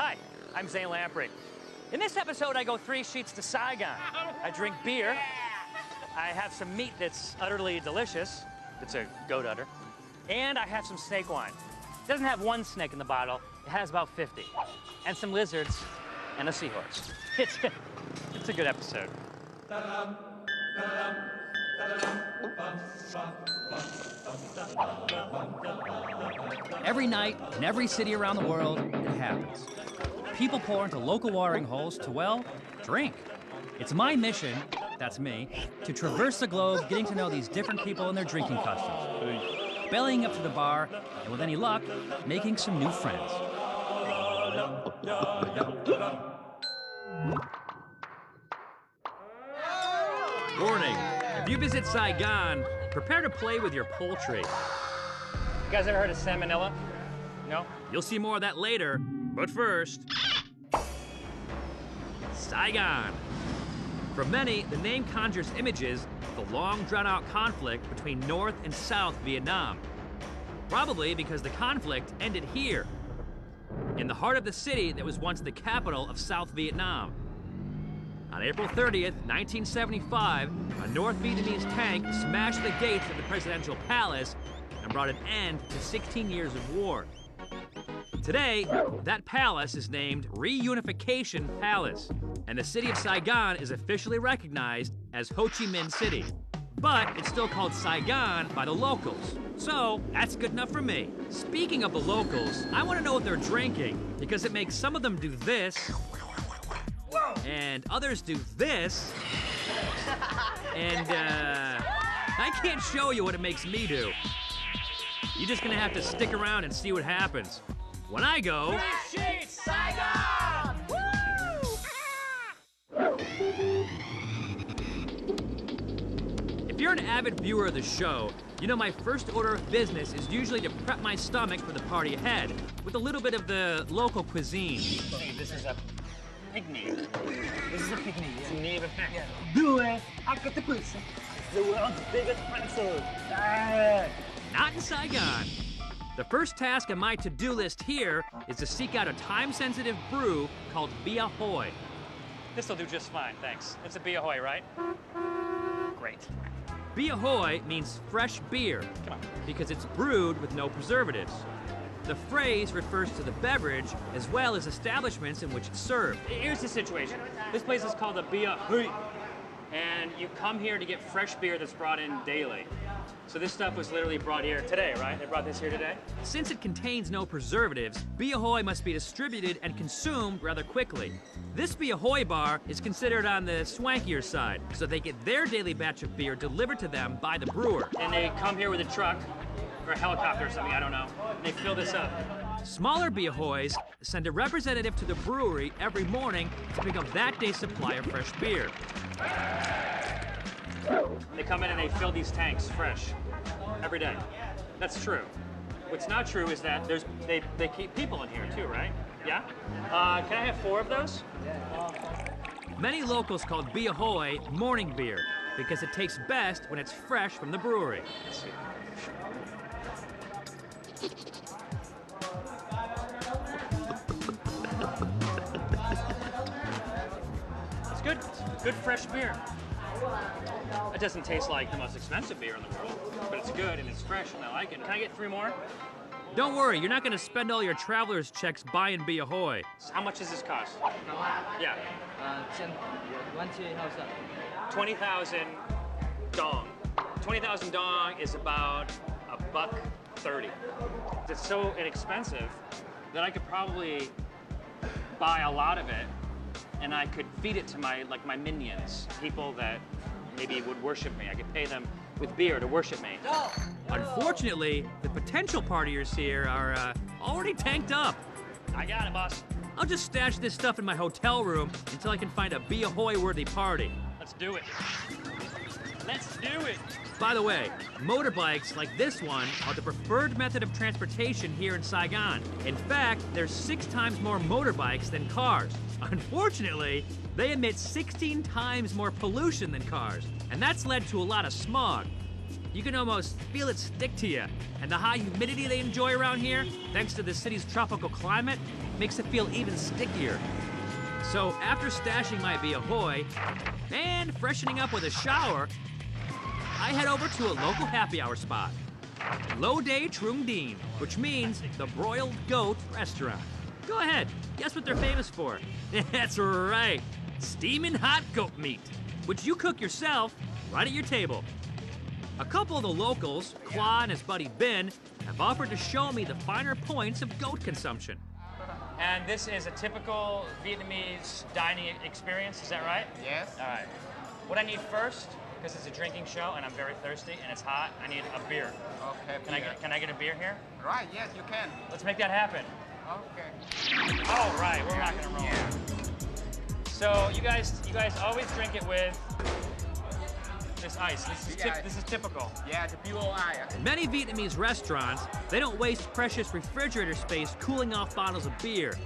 Hi, I'm Zane Lamprey. In this episode, I go 3 sheets to Saigon. I drink beer. I have some meat that's utterly delicious. It's a goat udder. And I have some snake wine. It doesn't have one snake in the bottle. It has about 50. And some lizards and a seahorse. It's a good episode. Every night, in every city around the world, it happens. People pour into local watering holes to, well, drink. It's my mission, that's me, to traverse the globe, getting to know these different people and their drinking customs. Bellying up to the bar, and with any luck, making some new friends. Warning, if you visit Saigon, prepare to play with your poultry. You guys ever heard of salmonella? No? You'll see more of that later, but first, Saigon. For many, the name conjures images of the long drawn-out conflict between North and South Vietnam. Probably because the conflict ended here, in the heart of the city that was once the capital of South Vietnam. On April 30th, 1975, a North Vietnamese tank smashed the gates of the presidential palace and brought an end to 16 years of war. Today, that palace is named Reunification Palace, and the city of Saigon is officially recognized as Ho Chi Minh City. But it's still called Saigon by the locals. So, that's good enough for me. Speaking of the locals, I want to know what they're drinking, because it makes some of them do this, and others do this, and I can't show you what it makes me do. You're just gonna have to stick around and see what happens. When I go... 3 sheets, Saigon! Woo! If you're an avid viewer of the show, you know my first order of business is usually to prep my stomach for the party ahead, with a little bit of the local cuisine. Hey, this is a pig knee. This is a pig knee, It's a knee of a pig. yeah. Do it! I got the pizza. It's the world's biggest pretzel. Not in Saigon. The first task on my to-do list here is to seek out a time-sensitive brew called Bia Hoi. This'll do just fine, thanks. It's a Bia Hoi, right? Great. Bia Hoi means fresh beer Come on. because it's brewed with no preservatives. The phrase refers to the beverage as well as establishments in which it's served. Here's the situation. This place is called the Bia Hoi, and you come here to get fresh beer that's brought in daily. So this stuff was literally brought here today, right? They brought this here today? Since it contains no preservatives, Bia Hoi must be distributed and consumed rather quickly. This Bia Hoi bar is considered on the swankier side, so they get their daily batch of beer delivered to them by the brewer. And they come here with a truck, or a helicopter or something, I don't know. And they fill this up. Smaller Bia Hois send a representative to the brewery every morning to pick up that day's supply of fresh beer. They come in and they fill these tanks fresh every day. That's true. What's not true is that they keep people in here too, right? Yeah? Can I have 4 of those? Many locals call Bia Hoi morning beer because it tastes best when it's fresh from the brewery. Let's see. It's good. Good fresh beer. It doesn't taste like the most expensive beer in the world, but it's good and it's fresh and I like it. Can I get 3 more? Don't worry, you're not going to spend all your traveler's checks buying Bia Hoi. How much does this cost? Yeah. 20,000 dong. 20,000 dong is about $1.30. It's so inexpensive that I could probably buy a lot of it and I could feed it to my minions, people that maybe would worship me. I could pay them with beer to worship me. Unfortunately, the potential partiers here are already tanked up. I got it, boss. I'll just stash this stuff in my hotel room until I can find a Bia Hoi-worthy party. Let's do it. Let's do it. By the way, motorbikes like this one are the preferred method of transportation here in Saigon. In fact, there's 6 times more motorbikes than cars. Unfortunately, they emit 16 times more pollution than cars, and that's led to a lot of smog. You can almost feel it stick to you. And the high humidity they enjoy around here, thanks to the city's tropical climate, makes it feel even stickier. So after stashing my Bia Hoy and freshening up with a shower, I head over to a local happy hour spot. Lo De Trung Dien, which means the Broiled Goat Restaurant. Go ahead, guess what they're famous for? That's right, steaming hot goat meat, which you cook yourself right at your table. A couple of the locals, Qua and his buddy Ben, have offered to show me the finer points of goat consumption. And this is a typical Vietnamese dining experience, is that right? Yes. All right. What I need first, because it's a drinking show and I'm very thirsty and it's hot, I need a beer. Okay. Can I get a beer here? Right. Yes, you can. Let's make that happen. Okay. All right, we're rocking and rolling. Yeah. So you guys always drink it with this ice. This is typical. Yeah, the pure ice. In many Vietnamese restaurants, they don't waste precious refrigerator space cooling off bottles of beer.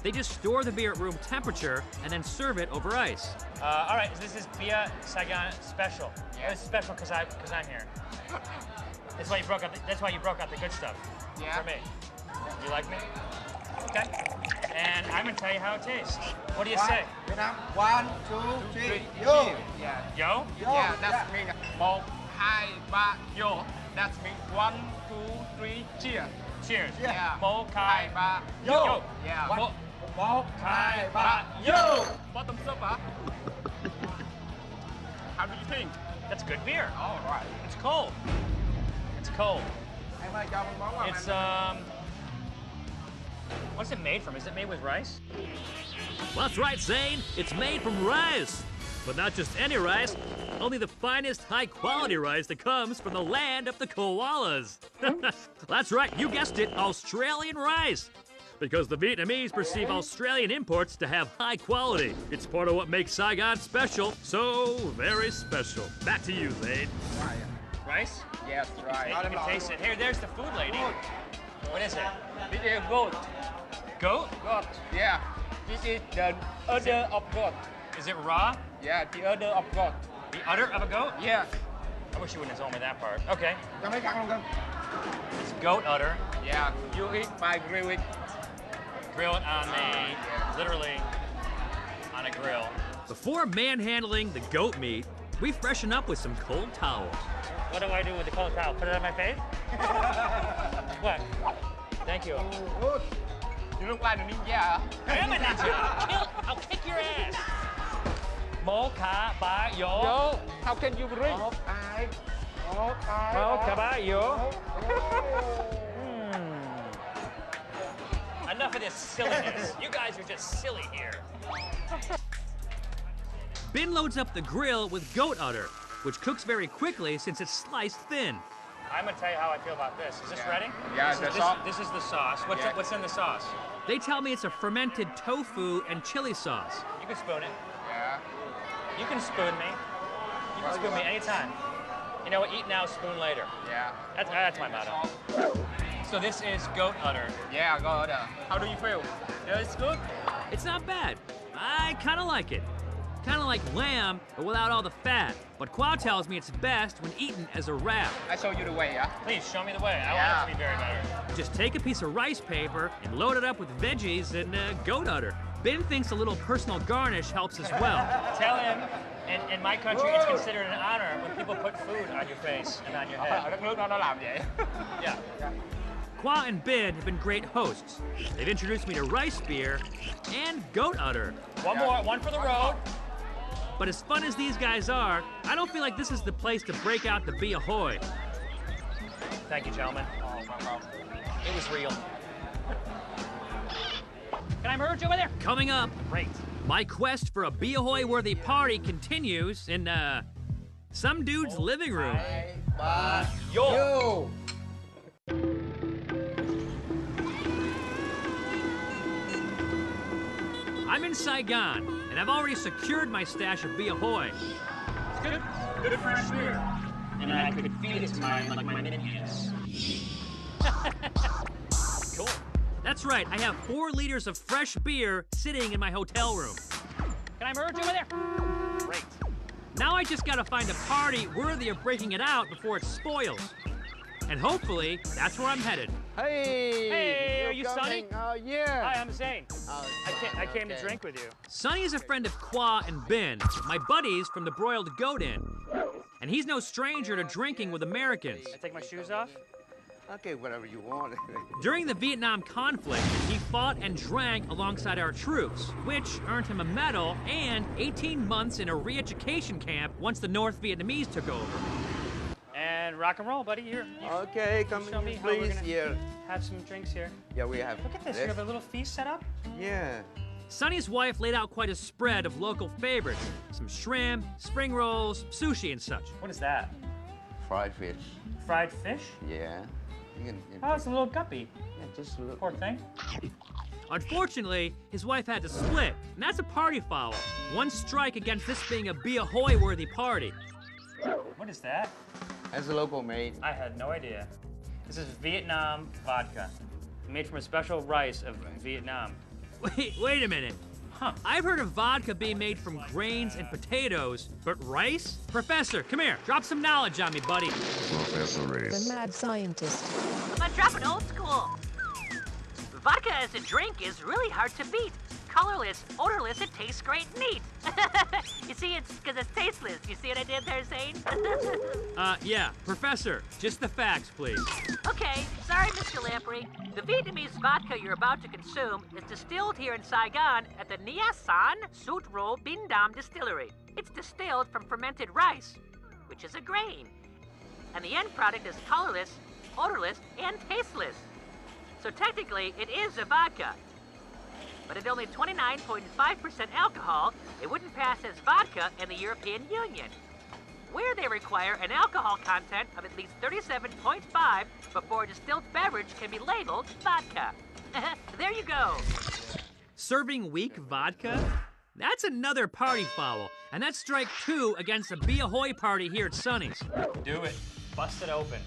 They just store the beer at room temperature and then serve it over ice. All right, so this is Bia Saigon special. Yeah. It's special because I'm here. That's why you broke out the good stuff. Yeah. For me. You like me? Okay. And I'm gonna tell you how it tastes. What do you say? Vietnam. 1, 2, 3, yo. Yeah. Yo? Yeah, that's mean 1, 2, 3, yo. That's mean 1, 2, 3, cheers. Cheers. Yeah. 1, 2, 3, Yo. yo. Yeah. 1, 1, 2, 3, yo. Bottom up, huh? How do you think? That's good beer. All right. It's cold. It's cold. It's what's it made from? Is it made with rice? Well, that's right, Zane. It's made from rice. But not just any rice, only the finest high-quality rice that comes from the land of the koalas. That's right, you guessed it, Australian rice. Because the Vietnamese perceive Australian imports to have high quality. It's part of what makes Saigon special, so very special. Back to you, Zane. Rice? Yes, right. You can taste it. Here, there's the food lady. What is it? This is goat. Goat? Goat. Yeah. This is the udder of goat. Is it raw? Yeah, the udder of goat. The udder of a goat? Yeah. I wish you wouldn't have told me that part. Okay. It's goat udder. Yeah. You eat by grilling. Grill it on literally on a grill. Before manhandling the goat meat, we freshen up with some cold towels. What do I do with the cold towel? Put it on my face? What? Thank you. You look like a ninja. I am a ninja. I'll kick your ass. Mo ka ba yo. Yo, how can you breathe? Mo ka ba yo. Enough of this silliness. You guys are just silly here. Ben loads up the grill with goat udder, which cooks very quickly since it's sliced thin. I'm gonna tell you how I feel about this. Is this ready? Yeah, This is the sauce. What's in the sauce? They tell me it's a fermented tofu and chili sauce. You can spoon it. Yeah. You can spoon me. You can spoon me anytime. You know what? Eat now, spoon later. Yeah. That's my motto. So this is goat udder. Yeah, goat udder. How do you feel? Yeah, it's good. It's not bad. I kind of like it. Kind of like lamb, but without all the fat. But Qua tells me it's best when eaten as a wrap. I show you the way, yeah? Please show me the way. I want it to be very better. Just take a piece of rice paper and load it up with veggies and goat udder. Ben thinks a little personal garnish helps as well. Tell him, in my country, it's considered an honor when people put food on your face and on your head. Ở đất nước nó làm vậy. Yeah. Qua and Ben have been great hosts. They've introduced me to rice beer and goat udder. One more, one for the road. But as fun as these guys are, I don't feel like this is the place to break out the Bia Hoy. Thank you, gentlemen. It was real. Can I merge over there? Coming up, Great. my quest for a Bia Hoy worthy party continues in, some dude's living room. Yo! I'm in Saigon, and I've already secured my stash of Bia Hoy. It's good fresh beer. And I could feed it to mine like my minions. Cool. That's right, I have 4 liters of fresh beer sitting in my hotel room. Can I merge over there? Great. Now I just gotta find a party worthy of breaking it out before it spoils. And hopefully, that's where I'm headed. Hey! Hey, are you're you Sonny? coming. Oh, yeah. Hi, I'm Zane. Oh, I came to okay. drink with you. Sonny is a friend of Qua and Ben, my buddies from the Broiled Goat Inn. And he's no stranger to drinking with Americans. I take my shoes off? Okay, whatever you want. During the Vietnam conflict, he fought and drank alongside our troops, which earned him a medal and 18 months in a re-education camp once the North Vietnamese took over. And rock and roll, buddy. You Okay, come show me in, how we're please. gonna Yeah. have some drinks here. Yeah, we have. Look at this. You have a little feast set up? Yeah. Sonny's wife laid out quite a spread of local favorites. Some shrimp, spring rolls, sushi and such. What is that? Fried fish. Fried fish? Yeah. You can, Oh, it's a little guppy. yeah, just a little. Poor thing. Unfortunately, his wife had to split, and that's a party foul. One strike against this being a Be Ahoy-worthy party. What is that? As a local made. I had no idea. This is Vietnam vodka, made from a special rice of Vietnam. Wait a minute. Huh. I've heard of vodka being made from grains and potatoes, but rice? Professor, come here. Drop some knowledge on me, buddy. The mad scientist. I'm dropping old school. Vodka as a drink is really hard to beat. Colorless, odorless, it tastes great neat. You see, it's because it's tasteless. You see what I did there, Zane? Yeah. Professor, just the facts, please. Okay, sorry, Mr. Lamprey. The Vietnamese vodka you're about to consume is distilled here in Saigon at the Nha San Sut Ro Bin Dam Distillery. It's distilled from fermented rice, which is a grain. And the end product is colorless, odorless, and tasteless. So technically, it is a vodka. But at only 29.5% alcohol, it wouldn't pass as vodka in the European Union, where they require an alcohol content of at least 37.5 before a distilled beverage can be labeled vodka. There you go. Serving weak vodka? That's another party foul, and that's strike 2 against a Be Ahoy party here at Sonny's. Do it. Bust it open.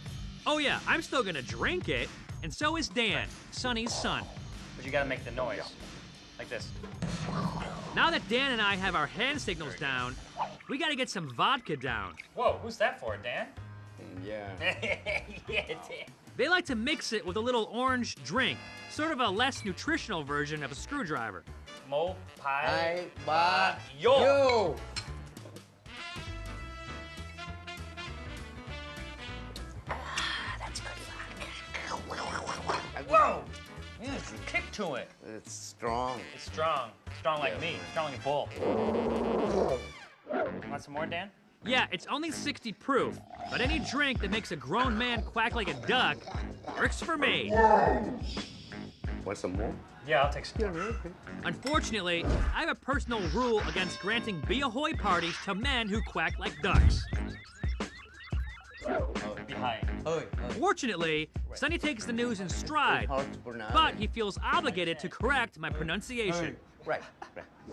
Oh yeah, I'm still gonna drink it, and so is Dan, Sonny's son. But you gotta make the noise. Like this. Now that Dan and I have our hand signals down, we gotta get some vodka down. Whoa, who's that for, Dan? Yeah. Yeah, Dan. They like to mix it with a little orange drink, sort of a less nutritional version of a screwdriver. Mo Pai Ba Yo. Yo. That's good vodka. Whoa! Yeah, there's a kick to it. It's strong. It's strong. Strong like me. Strong like a bull. Want some more, Dan? Yeah, it's only 60 proof, but any drink that makes a grown man quack like a duck works for me. Want some more? Yeah, I'll take some. Yeah, okay. Unfortunately, I have a personal rule against granting Be Ahoy parties to men who quack like ducks. Behind. Fortunately, Sonny takes the news in stride, Hard to pronounce. but he feels obligated to correct my pronunciation. Right.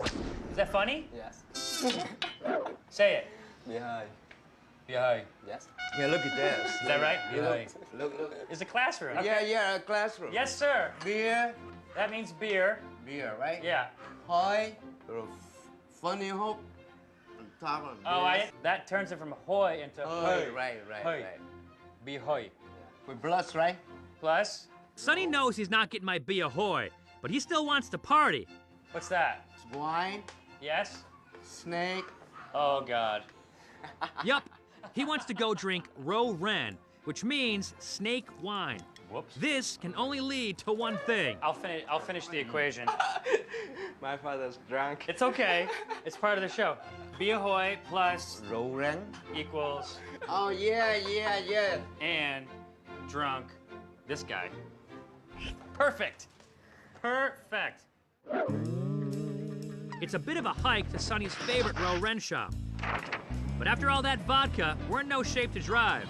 Is that funny? Yes. Say it. Behind. Behind. Yes. Yeah, look at this. Is that right? Behind. Look. It's a classroom. Yeah, a classroom. Yes, sir. Beer, That means beer. right? Yeah. Hoi, or funny hope on top of this. That turns it from hoy into Hoi, hoy. right. Hoy. Be hoy. With plus, right? Plus, Sonny knows he's not getting my Be Ahoy, but he still wants to party. what's that? Wine, Yes? snake. Oh, God. Yup, he wants to go drink Ro Ren, which means snake wine. Whoops. This can only lead to one thing. I'll finish the equation. My father's drunk. It's okay. It's part of the show. Be ahoy plus Roran. equals Oh, yeah. and drunk this guy. Perfect. Perfect. It's a bit of a hike to Sonny's favorite Ro Ren shop. But after all that vodka, we're in no shape to drive.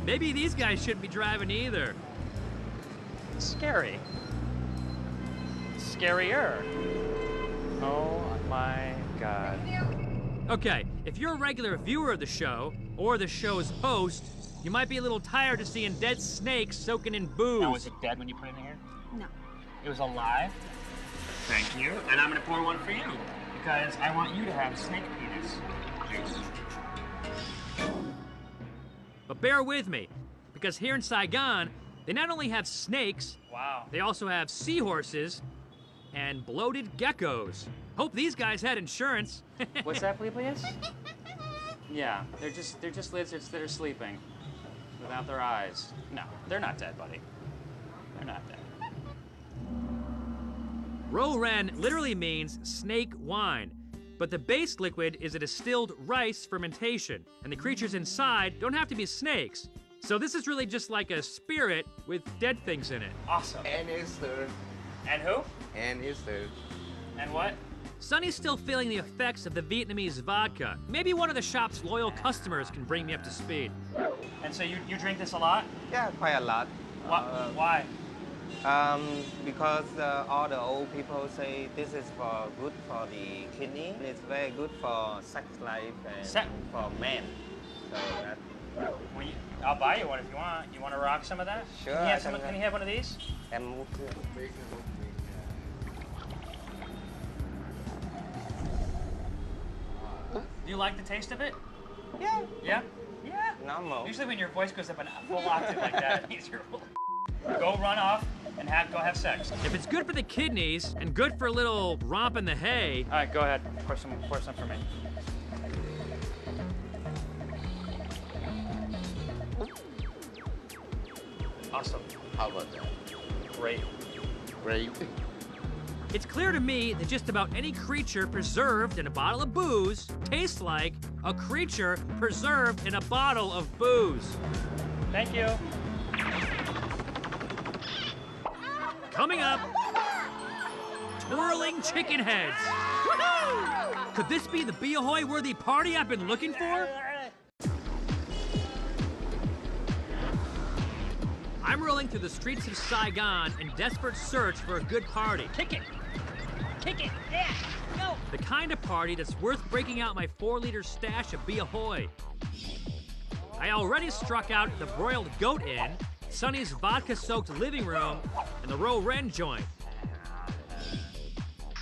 Maybe these guys shouldn't be driving either. Scary. Scarier. Oh my God. Okay, if you're a regular viewer of the show, or the show's host, you might be a little tired of seeing dead snakes soaking in booze. Now, was it dead when you put it in here? No. It was alive? Thank you. And I'm gonna pour one for you. because I want you to have snake penis juice. But bear with me, because here in Saigon, they not only have snakes, Wow. they also have seahorses and bloated geckos. Hope these guys had insurance. What's that, please? Yeah, they're just lizards that are sleeping without their eyes. No, they're not dead, buddy. They're not dead. Ro Ren literally means snake wine, but the base liquid is a distilled rice fermentation, and the creatures inside don't have to be snakes. So this is really just like a spirit with dead things in it. Awesome. And it's third. And who? And it's third. And what? Sonny's still feeling the effects of the Vietnamese vodka. Maybe one of the shop's loyal customers can bring me up to speed. And so you drink this a lot? Yeah, quite a lot. Why? Because all the old people say this is good for the kidney. It's very good for sex life and for men. So that. Well, I'll buy you one if you want. You want to rock some of that? Sure. Can you have one of these? And move to Do you like the taste of it? Yeah. Yeah? Yeah? Normal. Usually when your voice goes up a full octave like that, it means you're go run off and go have sex. If it's good for the kidneys and good for a little romp in the hay. All right, go ahead. Pour some for me. Awesome. How about that? Great. Great. It's clear to me that just about any creature preserved in a bottle of booze tastes like a creature preserved in a bottle of booze. Thank you. Coming up, twirling chicken heads. Woohoo! Could this be the Be Ahoy worthy party I've been looking for? I'm rolling through the streets of Saigon in desperate search for a good party. Kick it! Kick it! Yeah! Go! The kind of party that's worth breaking out my 4-liter stash of Be Ahoy. I already struck out the Broiled Goat Inn, Sonny's vodka-soaked living room, and the Ro Ren joint.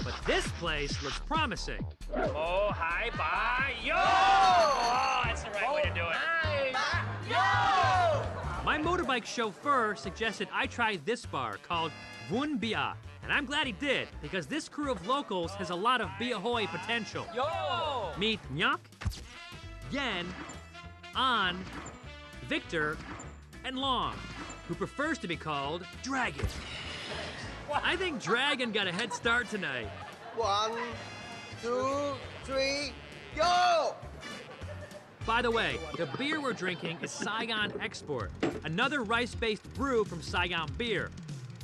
But this place looks promising. Oh, hi, bye, yo! Oh, that's the right way to do it. My motorbike chauffeur suggested I try this bar called Vun Bia, and I'm glad he did, because this crew of locals has a lot of Be Ahoy potential. Yo! Meet Nyok, Yen, An, Victor, and Long, who prefers to be called Dragon. I think Dragon got a head start tonight. 1, 2, 3, go! By the way, the beer we're drinking is Saigon Export, another rice-based brew from Saigon Beer.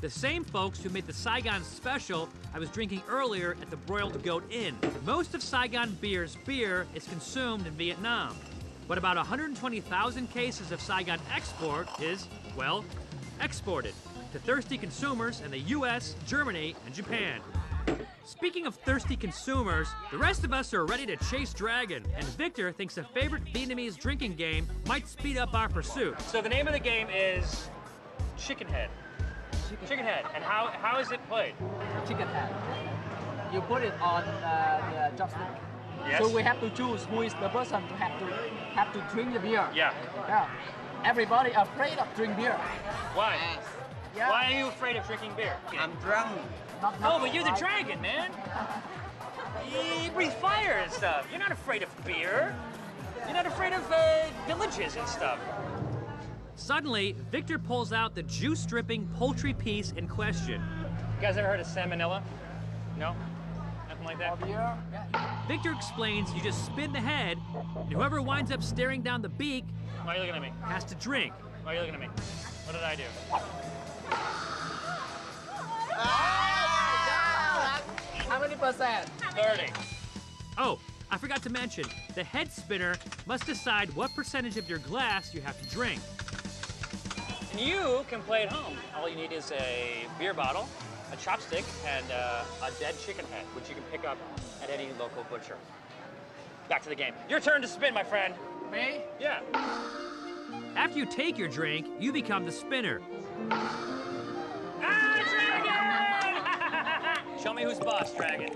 The same folks who made the Saigon Special I was drinking earlier at the Broiled Goat Inn. Most of Saigon Beer's beer is consumed in Vietnam, but about 120,000 cases of Saigon Export is, well, exported to thirsty consumers in the US, Germany, and Japan. Speaking of thirsty consumers, the rest of us are ready to chase Dragon, and Victor thinks a favorite Vietnamese drinking game might speed up our pursuit. So the name of the game is Chicken Head. Chicken Head. And how is it played? Chicken head. You put it on the chopstick. Yes. So we have to choose who is the person to have to drink the beer. Yeah. Yeah. Everybody afraid of drink beer. Why? Yeah. Why are you afraid of drinking beer? I'm drunk. Oh, but you're the dragon, man. You breathe fire and stuff. You're not afraid of beer. You're not afraid of villages and stuff. Suddenly, Victor pulls out the juice-dripping poultry piece in question. You guys ever heard of salmonella? No? Nothing like that? Beer. Yeah. Victor explains you just spin the head, and whoever winds up staring down the beak Why are you looking at me? has to drink. Why are you looking at me? What did I do? How many percent? 30. Oh, I forgot to mention, the head spinner must decide what percentage of your glass you have to drink. And you can play at home. All you need is a beer bottle, a chopstick, and a dead chicken head, which you can pick up at any local butcher. Back to the game. Your turn to spin, my friend. Me? Yeah. After you take your drink, you become the spinner. Ah, dragon! Show me who's boss, dragon.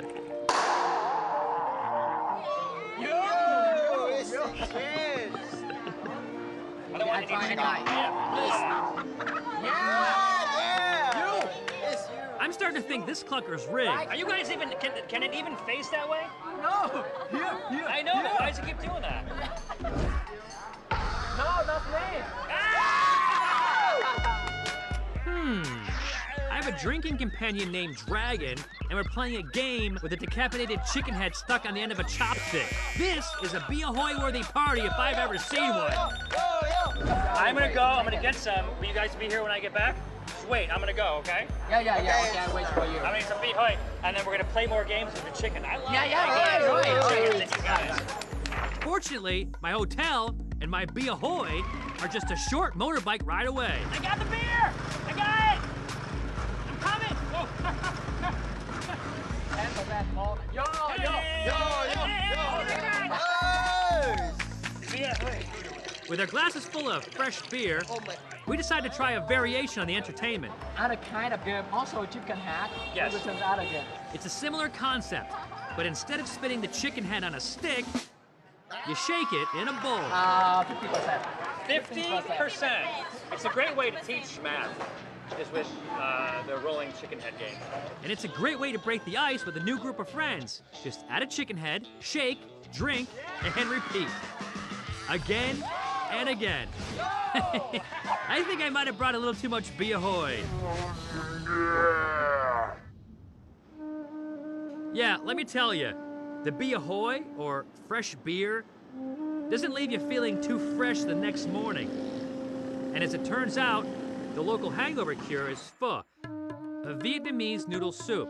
I don't want to eat chicken. I'm starting to think this clucker's rigged. Are you guys even, can it even face that way? No! Here! I know, but why does it keep doing that? No, not me! I have a drinking companion named Dragon, and we're playing a game with a decapitated chicken head stuck on the end of a chopstick. This is a Be Ahoy worthy party if I've ever seen one. I'm gonna go, I'm gonna get some. Will you guys be here when I get back? Just wait, I'm gonna go, okay? Yeah, okay, I'll wait for you. I'm gonna get some Be Ahoy, and then we're gonna play more games with the chicken. I love playing right. chicken with you guys. Fortunately, my hotel and my Be Ahoy are just a short motorbike ride away. I got the beer! I got it! I'm coming! Oh. Cancel that, Paul. Yo! With our glasses full of fresh beer, we decide to try a variation on the entertainment. Other kind of game, also chicken head. Yes. This is other game. It's a similar concept, but instead of spitting the chicken head on a stick, you shake it in a bowl. 50%. 50%. It's a great way to teach math, is with the rolling chicken head game. And it's a great way to break the ice with a new group of friends. Just add a chicken head, shake, drink, and repeat. Again and again. I think I might have brought a little too much Be Ahoy. Yeah, let me tell you, the Be Ahoy, or fresh beer, doesn't leave you feeling too fresh the next morning. And as it turns out, the local hangover cure is pho, a Vietnamese noodle soup.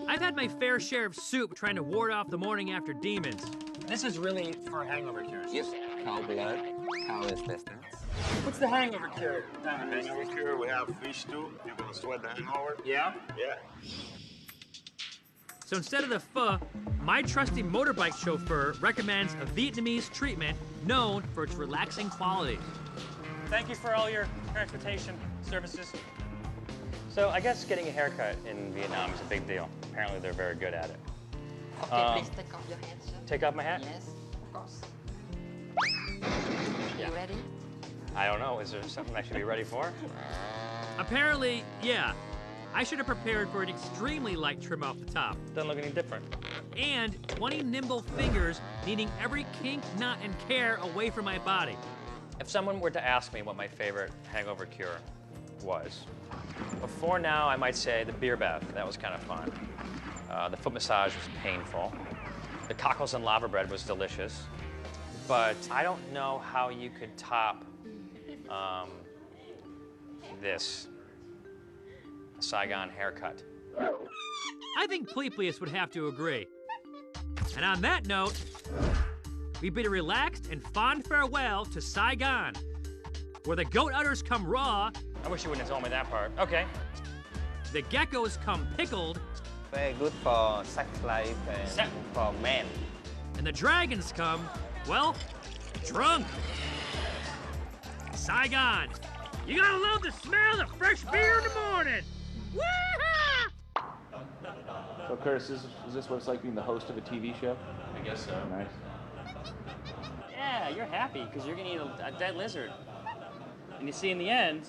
I've had my fair share of soup trying to ward off the morning after demons. This is really for hangover cures. Yes, cow blood, cow intestines. What's the hangover cure? Hangover cure, we have fish stew. You're gonna sweat the hangover. Yeah? Yeah. So instead of the pho, my trusty motorbike chauffeur recommends a Vietnamese treatment known for its relaxing qualities. Thank you for all your transportation services. So I guess getting a haircut in Vietnam is a big deal. Apparently they're very good at it. Okay, please take off your hat, sir. Take off my hat? Yes, of course. Yeah. You ready? I don't know. Is there something I should be ready for? Apparently, yeah. I should have prepared for an extremely light trim off the top. Doesn't look any different. And 20 nimble fingers needing every kink, knot, and care away from my body. If someone were to ask me what my favorite hangover cure was, before now I might say the beer bath. That was kind of fun. The foot massage was painful. The cockles and lava bread was delicious. But I don't know how you could top this Saigon haircut. I think Pleplius would have to agree. And on that note, we bid a relaxed and fond farewell to Saigon, where the goat udders come raw. I wish you wouldn't have told me that part. Okay. The geckos come pickled. Very good for sex life and for men. And the dragons come, well, drunk. Saigon, you gotta love the smell of fresh beer in the morning. Woo-ha! So Curtis, is this what it's like being the host of a TV show? I guess so. Nice. Yeah, you're happy because you're gonna eat a dead lizard. And you see in the end,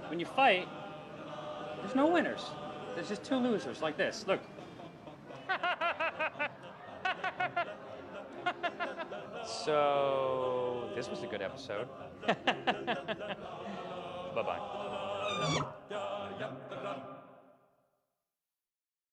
when you fight, there's no winners. There's just two losers like this. Look. So, this was a good episode. Bye-bye.